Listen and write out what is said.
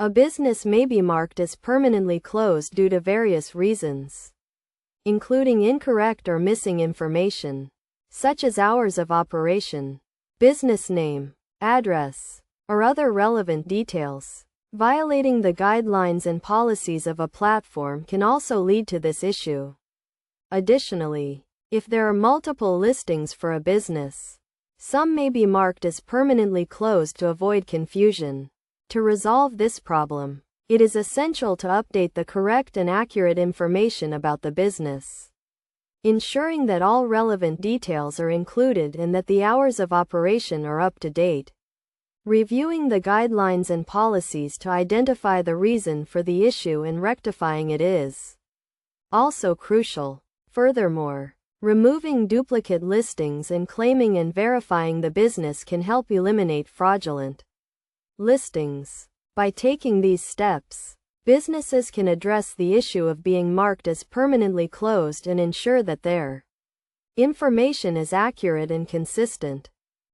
A business may be marked as permanently closed due to various reasons, including incorrect or missing information, such as hours of operation, business name, address, or other relevant details. Violating the guidelines and policies of a platform can also lead to this issue. Additionally, if there are multiple listings for a business, some may be marked as permanently closed to avoid confusion. To resolve this problem, it is essential to update the correct and accurate information about the business, ensuring that all relevant details are included and that the hours of operation are up to date. Reviewing the guidelines and policies to identify the reason for the issue and rectifying it is also crucial. Furthermore, removing duplicate listings and claiming and verifying the business can help eliminate fraudulent listings. By taking these steps, businesses can address the issue of being marked as permanently closed and ensure that their information is accurate and consistent.